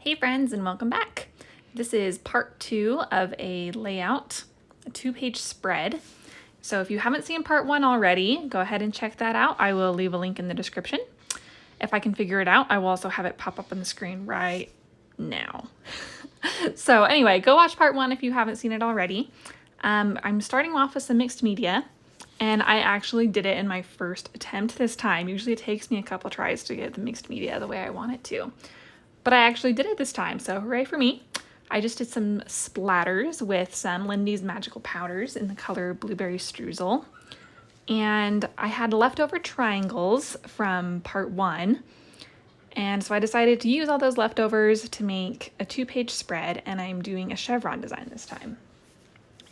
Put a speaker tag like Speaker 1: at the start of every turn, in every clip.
Speaker 1: Hey friends, and welcome back. This is part 2 of a layout, a 2-page spread. So if you haven't seen part 1 already, go ahead and check that out. I will leave a link in the description. If I can figure it out, I will also have it pop up on the screen right now. So anyway, go watch part 1 if you haven't seen it already. I'm starting off with some mixed media, and I actually did it in my first attempt this time. Usually it takes me a couple tries to get the mixed media the way I want it to. But I actually did it this time, so hooray for me. I just did some splatters with some Lindy's Magical Powders in the color Blueberry Streusel. And I had leftover triangles from part 1. And so I decided to use all those leftovers to make a 2-page spread, and I'm doing a chevron design this time.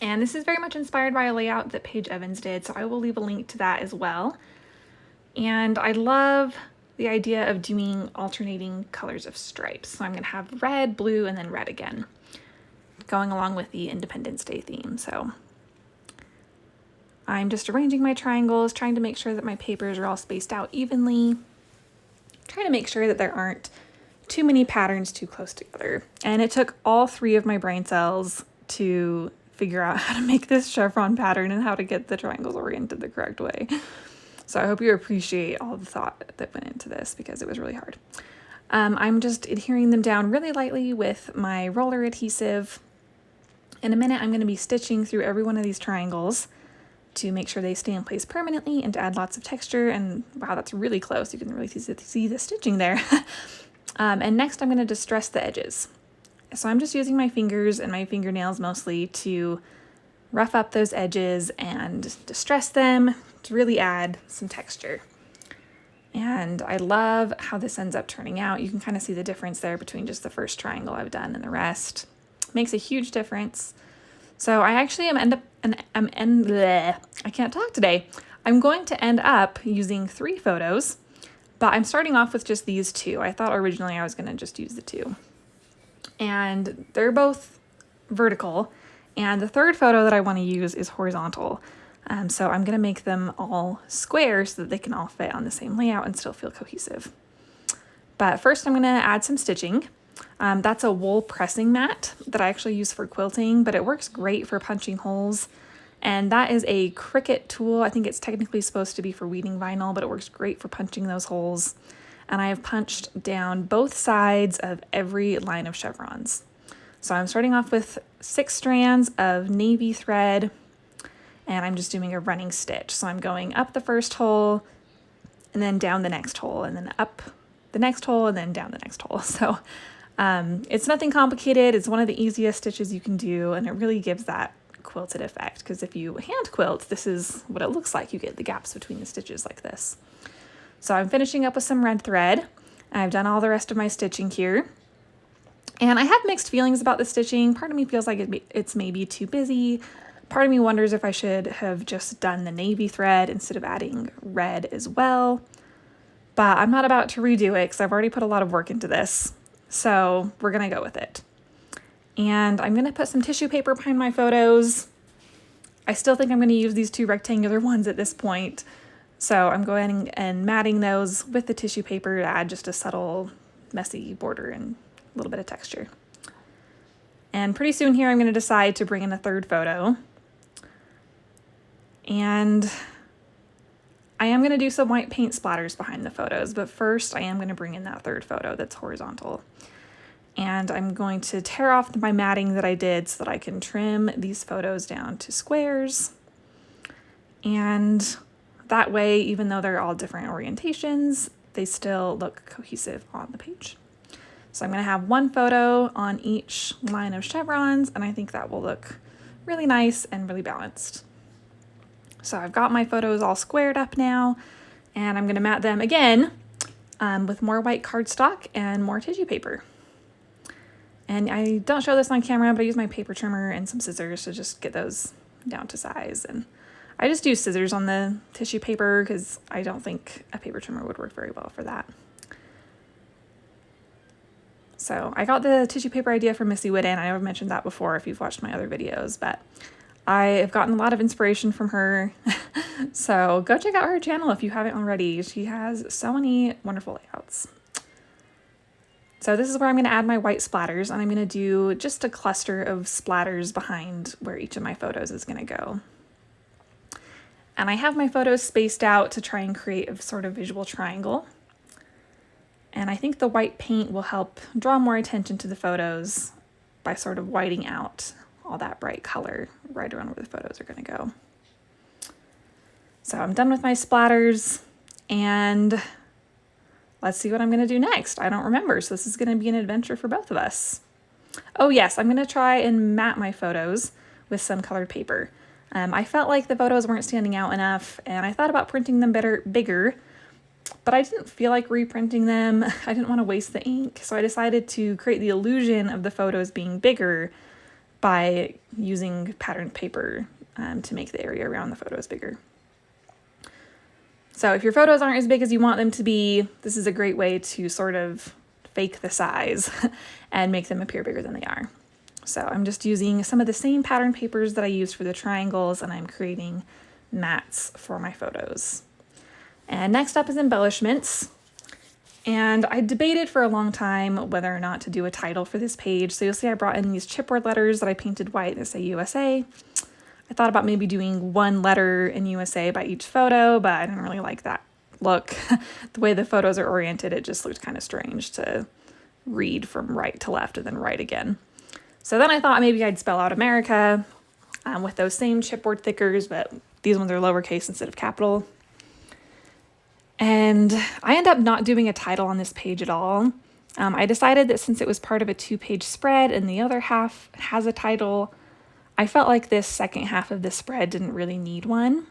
Speaker 1: And this is very much inspired by a layout that Paige Evans did, so I will leave a link to that as well. And I love the idea of doing alternating colors of stripes. So I'm going to have red, blue, and then red again, going along with the Independence Day theme. So I'm just arranging my triangles, trying to make sure that my papers are all spaced out evenly, trying to make sure that there aren't too many patterns too close together. And it took all 3 of my brain cells to figure out how to make this chevron pattern and how to get the triangles oriented the correct way. So I hope you appreciate all the thought that went into this because it was really hard. I'm just adhering them down really lightly with my roller adhesive. In a minute, I'm going to be stitching through every one of these triangles to make sure they stay in place permanently and to add lots of texture. And wow, that's really close. You can really see the stitching there. And next I'm going to distress the edges. So I'm just using my fingers and my fingernails mostly to rough up those edges and distress them to really add some texture. And I love how this ends up turning out. You can kind of see the difference there between just the first triangle I've done and the rest. Makes a huge difference. So I actually I can't talk today. I'm going to end up using 3 photos, but I'm starting off with just these 2. I thought originally I was going to just use the 2. And they're both vertical. And the third photo that I want to use is horizontal. So I'm going to make them all square so that they can all fit on the same layout and still feel cohesive. But first I'm going to add some stitching. That's a wool pressing mat that I actually use for quilting, but it works great for punching holes. And that is a Cricut tool. I think it's technically supposed to be for weaving vinyl, but it works great for punching those holes. And I have punched down both sides of every line of chevrons. So I'm starting off with 6 strands of navy thread, and I'm just doing a running stitch. So I'm going up the first hole, and then down the next hole, and then up the next hole, and then down the next hole. So it's nothing complicated. It's one of the easiest stitches you can do, and it really gives that quilted effect, because if you hand quilt, this is what it looks like. You get the gaps between the stitches like this. So I'm finishing up with some red thread. I've done all the rest of my stitching here. And I have mixed feelings about the stitching. Part of me feels like it's maybe too busy. Part of me wonders if I should have just done the navy thread instead of adding red as well. But I'm not about to redo it because I've already put a lot of work into this. So we're going to go with it. And I'm going to put some tissue paper behind my photos. I still think I'm going to use these 2 rectangular ones at this point. So I'm going and matting those with the tissue paper to add just a subtle, messy border and a little bit of texture. And pretty soon here I'm going to decide to bring in a 3rd photo. And I am going to do some white paint splatters behind the photos, but first I am going to bring in that 3rd photo that's horizontal. And I'm going to tear off my matting that I did so that I can trim these photos down to squares. And that way, even though they're all different orientations, they still look cohesive on the page. So I'm going to have 1 photo on each line of chevrons, and I think that will look really nice and really balanced. So I've got my photos all squared up now, and I'm going to mat them again with more white cardstock and more tissue paper. And I don't show this on camera, but I use my paper trimmer and some scissors to just get those down to size. And I just use scissors on the tissue paper because I don't think a paper trimmer would work very well for that. So I got the tissue paper idea from Missy Whitten. I know I've mentioned that before if you've watched my other videos, but I have gotten a lot of inspiration from her. So go check out her channel if you haven't already. She has so many wonderful layouts. So this is where I'm going to add my white splatters, and I'm going to do just a cluster of splatters behind where each of my photos is going to go. And I have my photos spaced out to try and create a sort of visual triangle. And I think the white paint will help draw more attention to the photos by sort of whiting out all that bright color right around where the photos are going to go. So I'm done with my splatters, and let's see what I'm going to do next. I don't remember, so this is going to be an adventure for both of us. Oh yes, I'm going to try and matte my photos with some colored paper. I felt like the photos weren't standing out enough, and I thought about printing them bigger, but I didn't feel like reprinting them. I didn't want to waste the ink, so I decided to create the illusion of the photos being bigger by using patterned paper to make the area around the photos bigger. So if your photos aren't as big as you want them to be, this is a great way to sort of fake the size and make them appear bigger than they are. So I'm just using some of the same pattern papers that I used for the triangles, and I'm creating mats for my photos. And next up is embellishments. And I debated for a long time whether or not to do a title for this page. So you'll see I brought in these chipboard letters that I painted white that say USA. I thought about maybe doing one letter in USA by each photo, but I didn't really like that look. The way the photos are oriented, it just looked kind of strange to read from right to left and then right again. So then I thought maybe I'd spell out America with those same chipboard thickers, but these ones are lowercase instead of capital. And I ended up not doing a title on this page at all. I decided that since it was part of a 2-page spread and the other half has a title, I felt like this second half of the spread didn't really need one,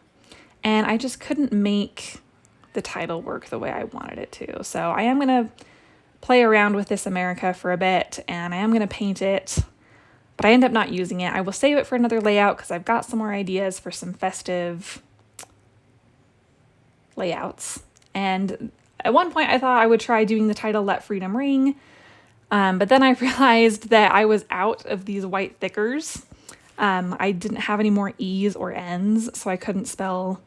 Speaker 1: and I just couldn't make the title work the way I wanted it to. So I am going to play around with this America for a bit, and I am going to paint it, but I end up not using it. I will save it for another layout because I've got some more ideas for some festive layouts. And at one point I thought I would try doing the title Let Freedom Ring, but then I realized that I was out of these white thickers. I didn't have any more E's or N's, so I couldn't spell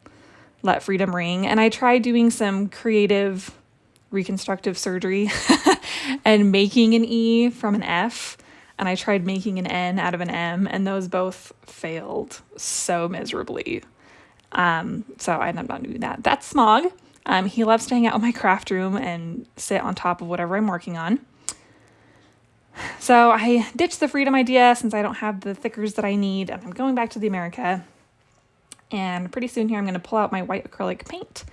Speaker 1: Let Freedom Ring. And I tried doing some creative reconstructive surgery and making an E from an F, and I tried making an N out of an M, and those both failed so miserably. So I ended up not doing that. That's Smog. He loves to hang out in my craft room and sit on top of whatever I'm working on. So I ditched the freedom idea since I don't have the thickers that I need, and I'm going back to the America. And pretty soon here I'm going to pull out my white acrylic paint,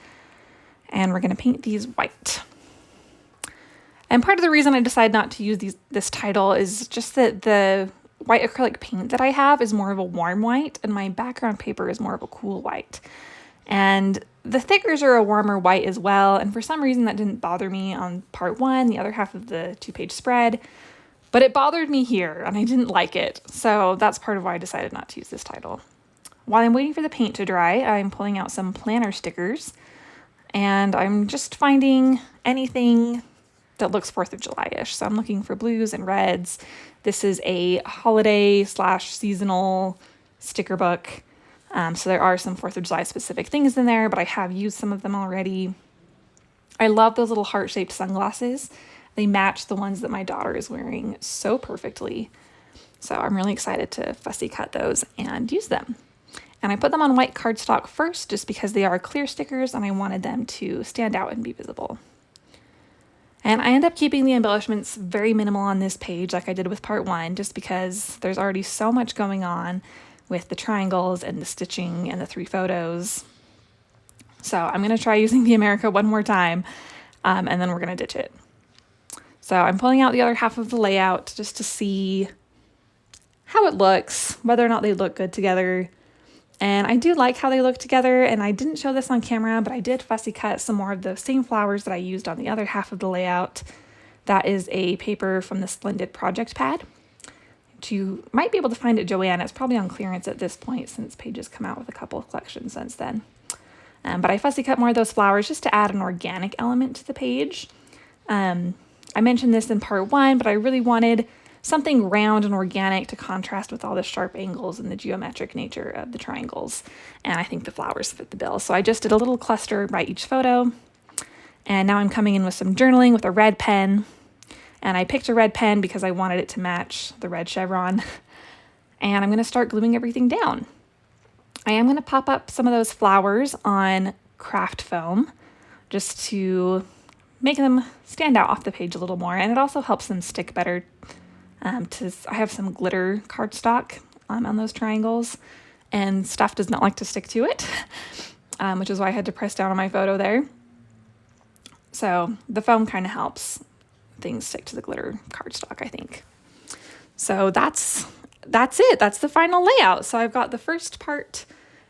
Speaker 1: and we're going to paint these white. And part of the reason I decided not to use this title is just that the white acrylic paint that I have is more of a warm white, and my background paper is more of a cool white. And the thickers are a warmer white as well, and for some reason that didn't bother me on part 1, the other half of the 2-page spread. But it bothered me here, and I didn't like it, so that's part of why I decided not to use this title. While I'm waiting for the paint to dry, I'm pulling out some planner stickers, and I'm just finding anything that looks 4th of July-ish. So I'm looking for blues and reds. This is a holiday/seasonal sticker book, so there are some 4th of July specific things in there, but I have used some of them already. I love those little heart-shaped sunglasses. They match the ones that my daughter is wearing so perfectly. So I'm really excited to fussy cut those and use them. And I put them on white cardstock first just because they are clear stickers and I wanted them to stand out and be visible. And I end up keeping the embellishments very minimal on this page like I did with part 1, just because there's already so much going on with the triangles and the stitching and the 3 photos. So I'm going to try using the America one more time, and then we're going to ditch it. So I'm pulling out the other half of the layout just to see how it looks, whether or not they look good together. And I do like how they look together, and I didn't show this on camera, but I did fussy cut some more of the same flowers that I used on the other half of the layout. That is a paper from the Splendid Project Pad, which you might be able to find at Joann. It's probably on clearance at this point since Pages come out with a couple of collections since then. But I fussy cut more of those flowers just to add an organic element to the page. I mentioned this in part 1, but I really wanted something round and organic to contrast with all the sharp angles and the geometric nature of the triangles. And I think the flowers fit the bill. So I just did a little cluster by each photo. And now I'm coming in with some journaling with a red pen. And I picked a red pen because I wanted it to match the red chevron. And I'm going to start gluing everything down. I am going to pop up some of those flowers on craft foam just to make them stand out off the page a little more. And it also helps them stick better. I have some glitter cardstock on those triangles, and stuff does not like to stick to it, which is why I had to press down on my photo there. So the foam kind of helps things stick to the glitter cardstock, I think. So that's it. That's the final layout. So I've got the first part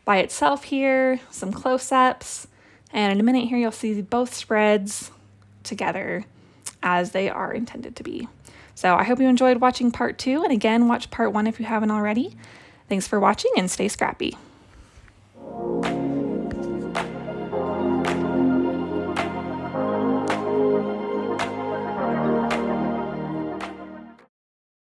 Speaker 1: by itself here, some close-ups, and in a minute here you'll see both spreads together as they are intended to be. So I hope you enjoyed watching part 2, and again, watch part 1 if you haven't already. Thanks for watching, and stay scrappy.